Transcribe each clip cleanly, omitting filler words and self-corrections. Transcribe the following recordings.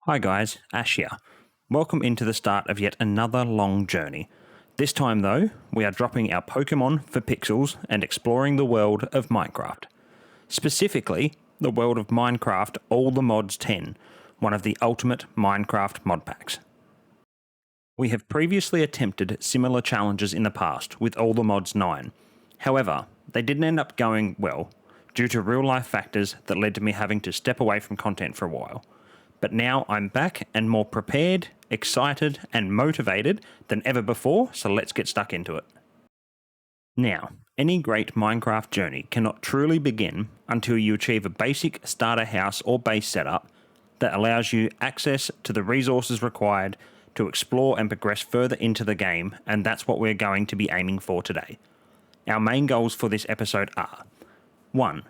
Hi guys, Ash here. Welcome into the start of yet another long journey. This time though, we are dropping our Pokemon for pixels and exploring the world of Minecraft. Specifically, the world of Minecraft All the Mods 10, one of the ultimate Minecraft mod packs. We have previously attempted similar challenges in the past with All the Mods 9. However, they didn't end up going well due to real life factors that led to me having to step away from content for a while. But now I'm back and more prepared, excited, and motivated than ever before, so let's get stuck into it. Now, any great Minecraft journey cannot truly begin until you achieve a basic starter house or base setup that allows you access to the resources required to explore and progress further into the game, and that's what we're going to be aiming for today. Our main goals for this episode are 1.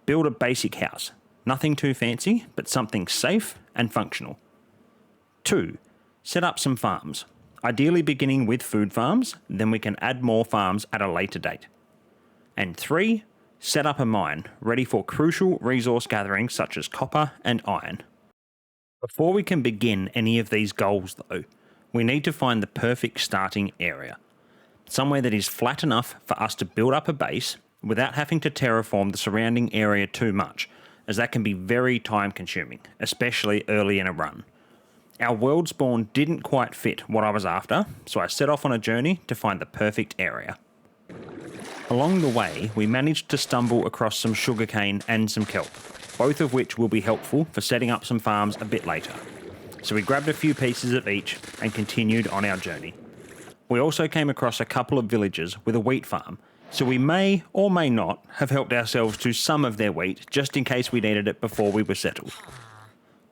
Build a basic house. Nothing too fancy, but something safe and functional. 2. Set up some farms, ideally beginning with food farms, then we can add more farms at a later date. And 3. Set up a mine, ready for crucial resource gathering such as copper and iron. Before we can begin any of these goals though, we need to find the perfect starting area. Somewhere that is flat enough for us to build up a base without having to terraform the surrounding area too much, as that can be very time consuming, especially early in a run. Our world spawn didn't quite fit what I was after, so I set off on a journey to find the perfect area. Along the way, we managed to stumble across some sugarcane and some kelp, both of which will be helpful for setting up some farms a bit later. So we grabbed a few pieces of each and continued on our journey. We also came across a couple of villagers with a wheat farm, so we may or may not have helped ourselves to some of their wheat just in case we needed it before we were settled.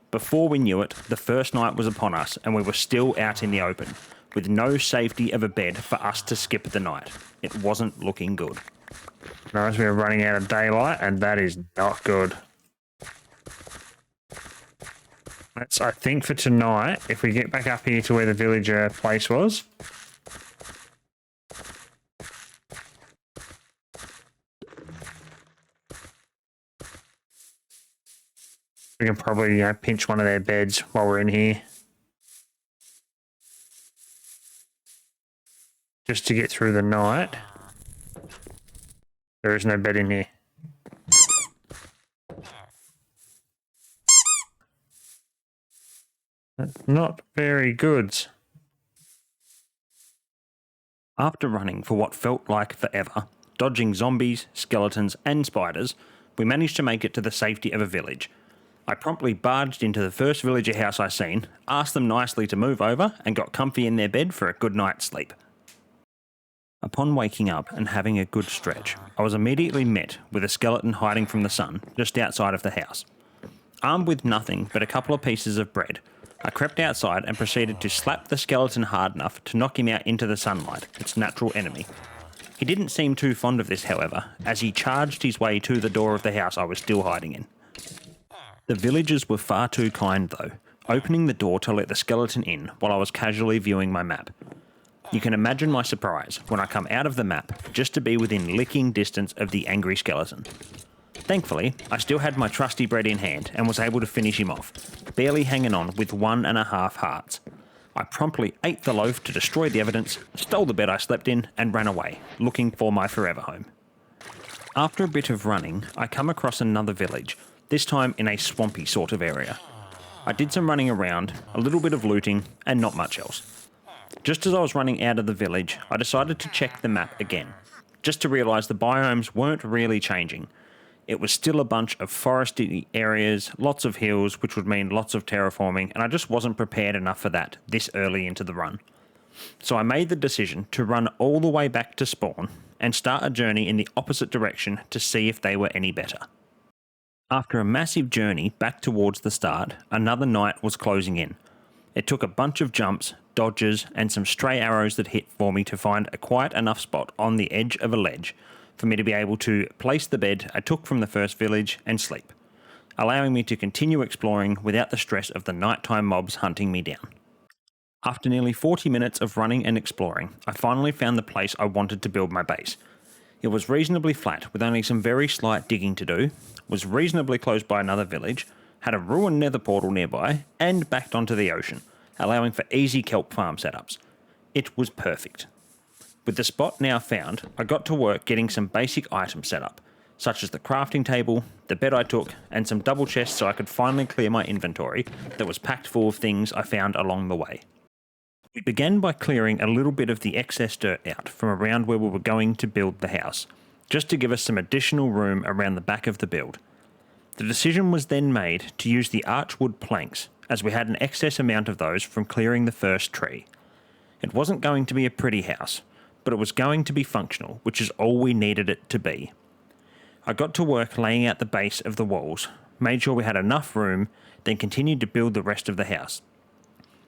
Before we knew it, the first night was upon us and we were still out in the open, with no safety of a bed for us to skip the night. It wasn't looking good. Nice, we're running out of daylight and that is not good. That's, I think, for tonight, if we get back up here to where the villager place was. We can probably pinch one of their beds while we're in here. Just to get through the night. There is no bed in here. That's not very good. After running for what felt like forever, dodging zombies, skeletons, and spiders, we managed to make it to the safety of a village. I promptly barged into the first villager house I seen, asked them nicely to move over, and got comfy in their bed for a good night's sleep. Upon waking up and having a good stretch, I was immediately met with a skeleton hiding from the sun just outside of the house. Armed with nothing but a couple of pieces of bread, I crept outside and proceeded to slap the skeleton hard enough to knock him out into the sunlight, its natural enemy. He didn't seem too fond of this, however, as he charged his way to the door of the house I was still hiding in. The villagers were far too kind though, opening the door to let the skeleton in while I was casually viewing my map. You can imagine my surprise when I come out of the map just to be within licking distance of the angry skeleton. Thankfully, I still had my trusty bread in hand and was able to finish him off, barely hanging on with 1.5 hearts. I promptly ate the loaf to destroy the evidence, stole the bed I slept in, and ran away, looking for my forever home. After a bit of running, I come across another village, this time in a swampy sort of area. I did some running around, a little bit of looting, and not much else. Just as I was running out of the village, I decided to check the map again, just to realise the biomes weren't really changing. It was still a bunch of foresty areas, lots of hills, which would mean lots of terraforming, and I just wasn't prepared enough for that this early into the run. So I made the decision to run all the way back to spawn and start a journey in the opposite direction to see if they were any better. After a massive journey back towards the start, another night was closing in. It took a bunch of jumps, dodges, and some stray arrows that hit for me to find a quiet enough spot on the edge of a ledge for me to be able to place the bed I took from the first village and sleep, allowing me to continue exploring without the stress of the nighttime mobs hunting me down. After nearly 40 minutes of running and exploring, I finally found the place I wanted to build my base. It was reasonably flat with only some very slight digging to do, was reasonably close by another village, had a ruined nether portal nearby, and backed onto the ocean, allowing for easy kelp farm setups. It was perfect. With the spot now found, I got to work getting some basic items set up, such as the crafting table, the bed I took, and some double chests so I could finally clear my inventory that was packed full of things I found along the way. We began by clearing a little bit of the excess dirt out from around where we were going to build the house, just to give us some additional room around the back of the build. The decision was then made to use the archwood planks, as we had an excess amount of those from clearing the first tree. It wasn't going to be a pretty house, but it was going to be functional, which is all we needed it to be. I got to work laying out the base of the walls, made sure we had enough room, then continued to build the rest of the house.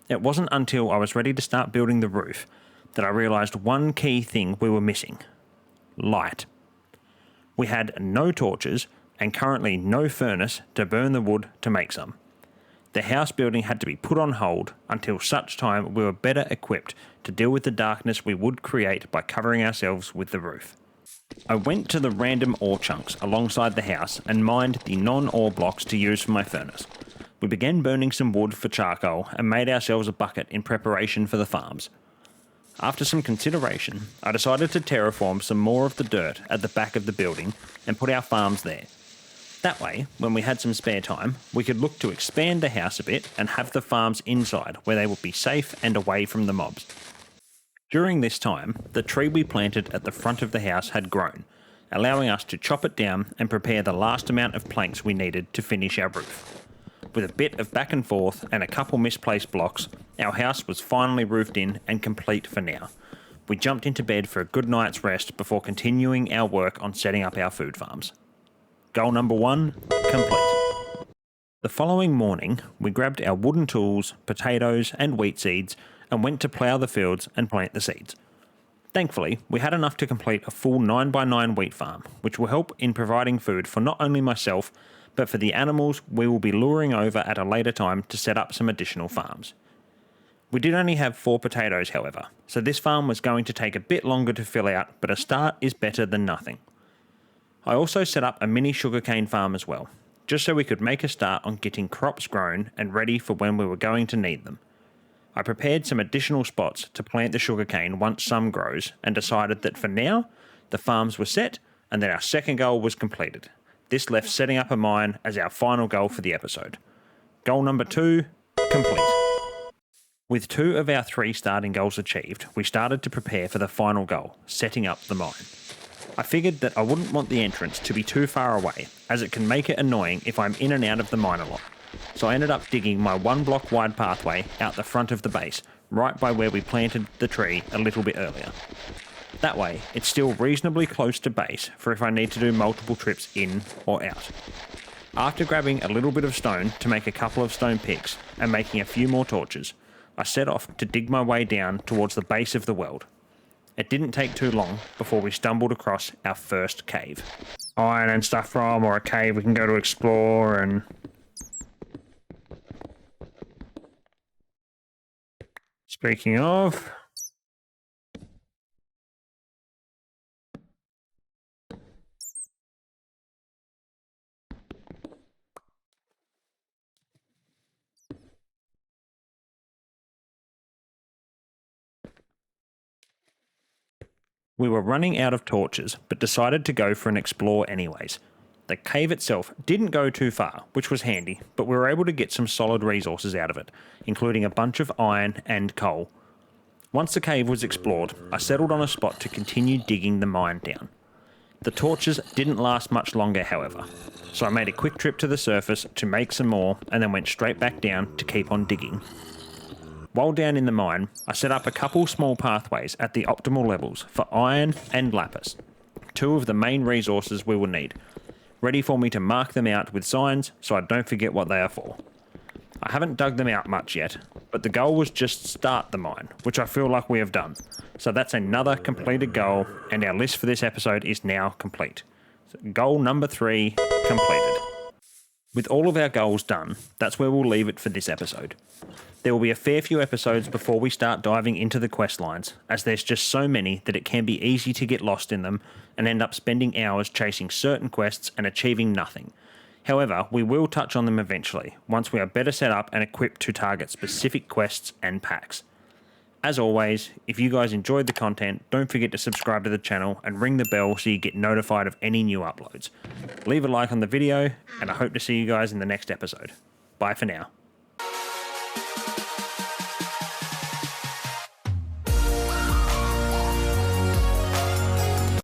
It wasn't until I was ready to start building the roof that I realised one key thing we were missing: light. We had no torches and currently no furnace to burn the wood to make some. The house building had to be put on hold until such time we were better equipped to deal with the darkness we would create by covering ourselves with the roof. I went to the random ore chunks alongside the house and mined the non-ore blocks to use for my furnace. We began burning some wood for charcoal and made ourselves a bucket in preparation for the farms. After some consideration, I decided to terraform some more of the dirt at the back of the building and put our farms there. That way, when we had some spare time, we could look to expand the house a bit and have the farms inside where they would be safe and away from the mobs. During this time, the tree we planted at the front of the house had grown, allowing us to chop it down and prepare the last amount of planks we needed to finish our roof. With a bit of back and forth and a couple misplaced blocks, our house was finally roofed in and complete for now. We jumped into bed for a good night's rest before continuing our work on setting up our food farms. Goal number 1, complete. The following morning, we grabbed our wooden tools, potatoes and wheat seeds and went to plough the fields and plant the seeds. Thankfully, we had enough to complete a full 9x9 wheat farm, which will help in providing food for not only myself, but for the animals we will be luring over at a later time to set up some additional farms. We did only have 4 potatoes, however, so this farm was going to take a bit longer to fill out, but a start is better than nothing. I also set up a mini sugarcane farm as well, just so we could make a start on getting crops grown and ready for when we were going to need them. I prepared some additional spots to plant the sugarcane once some grows and decided that for now, the farms were set and that our second goal was completed. This left setting up a mine as our final goal for the episode. Goal number 2, complete. With 2 of our 3 starting goals achieved, we started to prepare for the final goal, setting up the mine. I figured that I wouldn't want the entrance to be too far away, as it can make it annoying if I'm in and out of the mine a lot. So I ended up digging my 1 block wide pathway out the front of the base, right by where we planted the tree a little bit earlier. That way, it's still reasonably close to base for if I need to do multiple trips in or out. After grabbing a little bit of stone to make a couple of stone picks and making a few more torches, I set off to dig my way down towards the base of the world. It didn't take too long before we stumbled across our first cave. Iron and stuff from, or a cave we can go to explore. And speaking of, we were running out of torches, but decided to go for an explore anyways. The cave itself didn't go too far, which was handy, but we were able to get some solid resources out of it, including a bunch of iron and coal. Once the cave was explored, I settled on a spot to continue digging the mine down. The torches didn't last much longer, however, so I made a quick trip to the surface to make some more and then went straight back down to keep on digging. While down in the mine, I set up a couple small pathways at the optimal levels for iron and lapis, 2 of the main resources we will need, ready for me to mark them out with signs so I don't forget what they are for. I haven't dug them out much yet, but the goal was just start the mine, which I feel like we have done. So that's another completed goal, and our list for this episode is now complete. So goal number 3 completed. With all of our goals done, that's where we'll leave it for this episode. There will be a fair few episodes before we start diving into the quest lines, as there's just so many that it can be easy to get lost in them and end up spending hours chasing certain quests and achieving nothing. However, we will touch on them eventually, once we are better set up and equipped to target specific quests and packs. As always, if you guys enjoyed the content, don't forget to subscribe to the channel and ring the bell so you get notified of any new uploads. Leave a like on the video, and I hope to see you guys in the next episode. Bye for now.